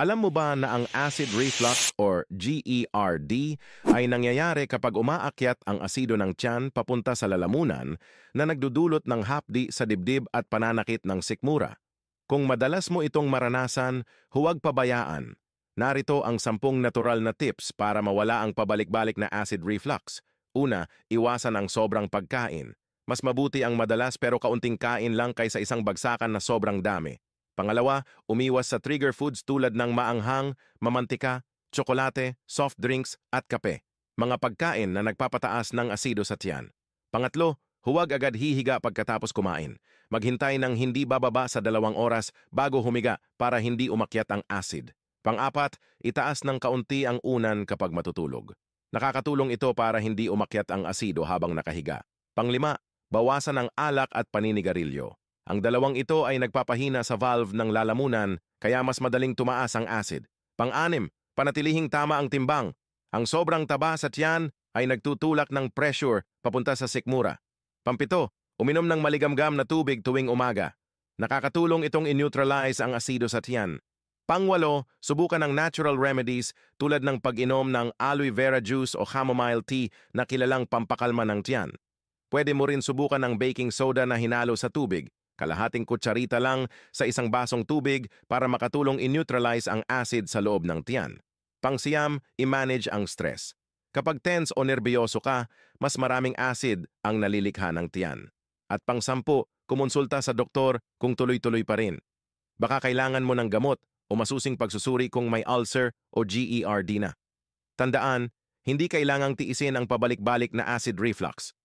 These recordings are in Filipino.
Alam mo ba na ang acid reflux or GERD ay nangyayari kapag umaakyat ang asido ng tiyan papunta sa lalamunan na nagdudulot ng hapdi sa dibdib at pananakit ng sikmura? Kung madalas mo itong maranasan, huwag pabayaan. Narito ang 10 natural na tips para mawala ang pabalik-balik na acid reflux. Una, iwasan ang sobrang pagkain. Mas mabuti ang madalas pero kaunting kain lang kaysa isang bagsakan na sobrang dami. Pangalawa, umiwas sa trigger foods tulad ng maanghang, mamantika, tsokolate, soft drinks at kape. Mga pagkain na nagpapataas ng asido sa tiyan. Pangatlo, huwag agad hihiga pagkatapos kumain. Maghintay ng hindi bababa sa 2 oras bago humiga para hindi umakyat ang acid. Pang-apat, itaas ng kaunti ang unan kapag matutulog. Nakakatulong ito para hindi umakyat ang asido habang nakahiga. Pang-5, bawasan ang alak at paninigarilyo. Ang dalawang ito ay nagpapahina sa valve ng lalamunan kaya mas madaling tumaas ang acid. Pang-6, panatilihing tama ang timbang. Ang sobrang taba sa tiyan ay nagtutulak ng pressure papunta sa sikmura. Pang-7, uminom ng maligamgam na tubig tuwing umaga. Nakakatulong itong in-neutralize ang asido sa tiyan. Pang-8, subukan ng natural remedies tulad ng pag-inom ng aloe vera juice o chamomile tea na kilalang pampakalma ng tiyan. Pwede mo rin subukan ng baking soda na hinalo sa tubig. Kalahating kutsarita lang sa isang basong tubig para makatulong in-neutralize ang acid sa loob ng tiyan. Pang-siyam, i-manage ang stress. Kapag tense o nerbiyoso ka, mas maraming acid ang nalilikha ng tiyan. At pang-10, kumonsulta sa doktor kung tuloy-tuloy pa rin. Baka kailangan mo ng gamot o masusing pagsusuri kung may ulcer o GERD na. Tandaan, hindi kailangang tiisin ang pabalik-balik na acid reflux.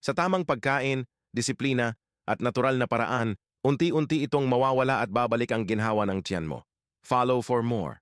Sa tamang pagkain, disiplina, at natural na paraan, unti-unti itong mawawala at babalik ang ginhawa ng tiyan mo. Follow for more.